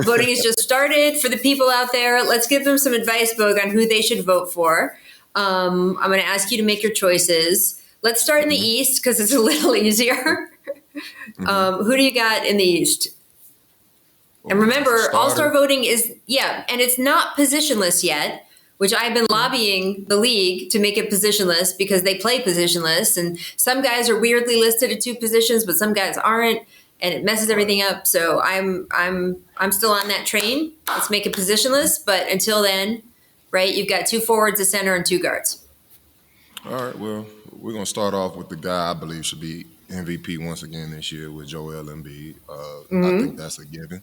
voting has just started. For the people out there, let's give them some advice, Boog, on who they should vote for. I'm going to ask you to make your choices. Let's start in the East because it's a little easier. Who do you got in the East? And remember, all-star voting is, and it's not positionless yet, which I've been lobbying the league to make it positionless because they play positionless. And some guys are weirdly listed at 2 positions, but some guys aren't, and it messes everything up. So I'm still on that train. Let's make it positionless. But until then, right, you've got 2 forwards, a center, and 2 guards. All right, well, we're going to start off with the guy I believe should be MVP once again this year with Joel Embiid. I think that's a given.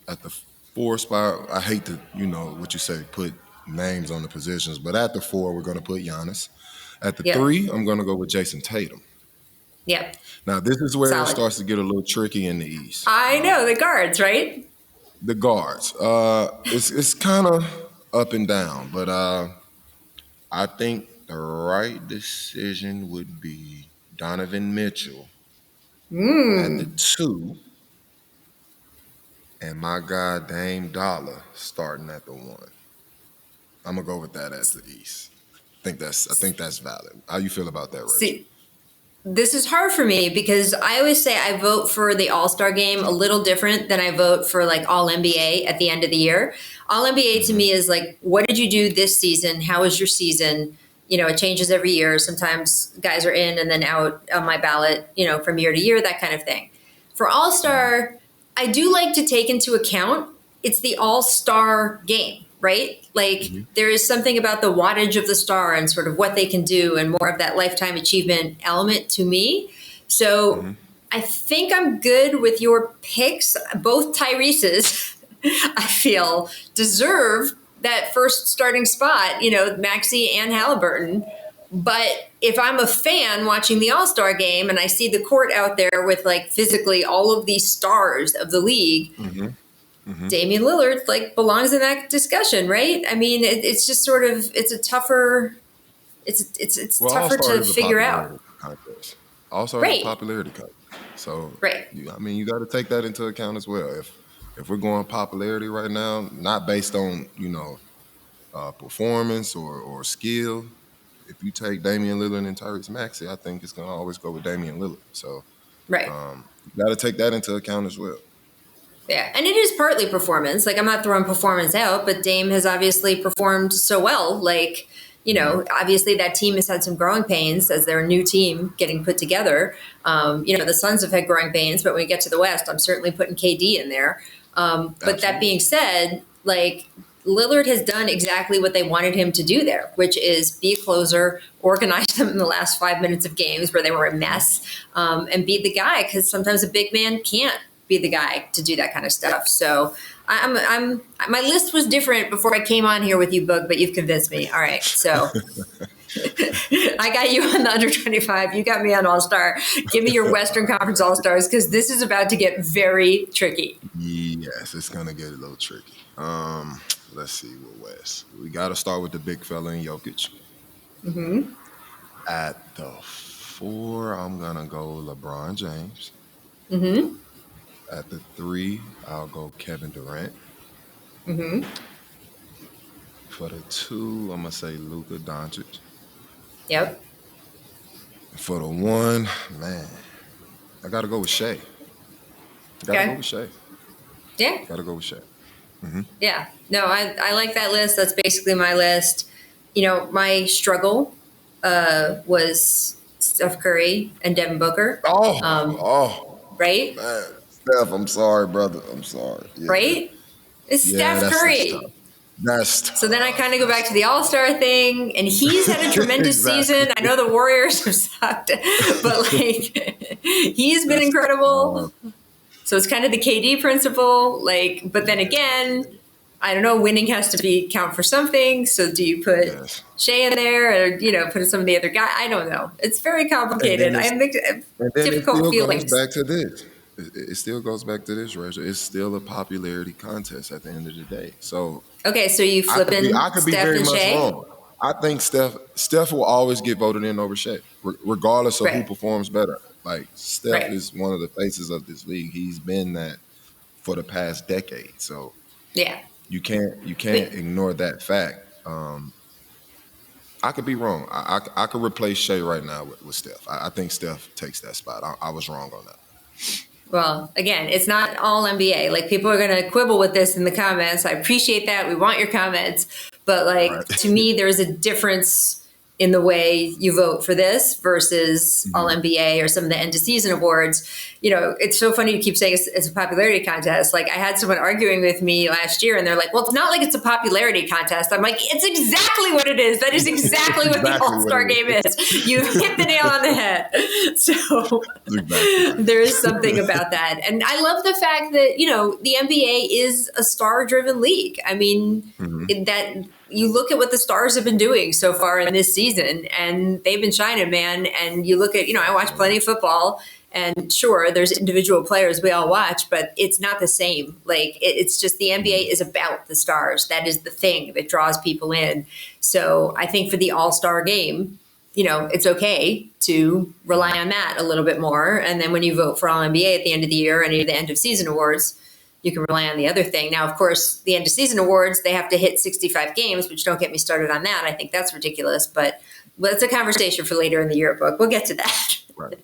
At the 4 spot, I hate to, what you say, put names on the positions, but at the 4, we're going to put Giannis. At the 3, I'm going to go with Jason Tatum. Yep. Now, this is where it starts to get a little tricky in the East. I know, the guards, right? The guards. It's kind of up and down, but I think the right decision would be Donovan Mitchell at the 2. And my guy Dame Dollar starting at the 1. I'm gonna go with that as the East. I think that's valid. How you feel about that, Rachel? See, this is hard for me because I always say I vote for the All-Star game a little different than I vote for like All NBA at the end of the year. All NBA to me is like, what did you do this season? How was your season? It changes every year. Sometimes guys are in and then out on my ballot, from year to year, that kind of thing. For All-Star, I do like to take into account it's the all-star game, right? Like there is something about the wattage of the star and sort of what they can do and more of that lifetime achievement element to me. So I think I'm good with your picks. Both Tyrese's, I feel, deserve that first starting spot, Maxey and Halliburton. But if I'm a fan watching the All-Star game and I see the court out there with like physically all of these stars of the league, Damian Lillard belongs in that discussion, right? I mean, it's just sort of it's tougher tougher to figure out. Also, a popularity contest. So, you got to take that into account as well. If we're going popularity right now, not based on performance or skill. If you take Damian Lillard and Tyrese Maxey, I think it's going to always go with Damian Lillard. So, you got to take that into account as well. Yeah, and it is partly performance. Like, I'm not throwing performance out, but Dame has obviously performed so well. Like, obviously that team has had some growing pains as their new team getting put together. The Suns have had growing pains, but when we get to the West, I'm certainly putting KD in there. But that being said, Lillard has done exactly what they wanted him to do there, which is be a closer, organize them in the last 5 minutes of games where they were a mess, and be the guy, because sometimes a big man can't be the guy to do that kind of stuff. So my list was different before I came on here with you, Boog, but you've convinced me. All right, so I got you on the under 25. You got me on All-Star. Give me your Western Conference All-Stars because this is about to get very tricky. Yes, it's going to get a little tricky. Let's see what West. We got to start with the big fella in Jokic. At the 4, I'm going to go LeBron James. At the 3, I'll go Kevin Durant. For the 2, I'm going to say Luka Doncic. Yep. For the 1, man, I got to go with Shai. Got to go with Shai. Yeah. No, I like that list. That's basically my list. My struggle was Steph Curry and Devin Booker. Right? Man, Steph, I'm sorry, brother. I'm sorry. Yeah. Right? It's Steph Curry. That's tough. So then I kind of go back to the All-Star thing, and he's had a tremendous season. I know the Warriors have sucked, but he's been incredible. So it's kind of the KD principle, but then again, I don't know, winning has to count for something. So do you put Shai in there or, put some of the other guys? I don't know. It's very complicated. I have difficult feelings. It still goes back to this, Rachel. It's still a popularity contest at the end of the day. So okay, so you flipping I could be Steph very and much Shai? wrong. I think Steph will always get voted in over Shai, regardless of who performs better. Steph is one of the faces of this league. He's been that for the past decade. So Yeah. you can't ignore that fact. I could be wrong. I could replace Shai right now with Steph. I think Steph takes that spot. I was wrong on that. Well, again, it's not all NBA. Like, people are going to quibble with this in the comments. I appreciate that. We want your comments. But like, Right. to me, there's a difference in the way you vote for this versus all NBA or some of the end of season awards. You know, it's so funny you keep saying it's a popularity contest. Like, I had someone arguing with me last year and they're like, well, it's not like it's a popularity contest. I'm like, it's exactly what it is. That is exactly what the All-Star game is. You hit the nail on the head. So there is something about that. And I love the fact that, you know, the NBA is a star-driven league. I mean, that you look at what the Stars have been doing so far in this season, and they've been shining, man. And you look at, you know, I watch plenty of football, and sure, there's individual players we all watch, but it's not the same. Like, it's just the NBA is about the stars. That is the thing that draws people in. So I think for the All-Star game, you know, it's okay to rely on that a little bit more. And then when you vote for All NBA at the end of the year and the end of season awards, you can rely on the other thing. Now, of course, the end of season awards, they have to hit 65 games, which don't get me started on that. I think that's ridiculous, but it's a conversation for later in the yearbook. We'll get to that. Right.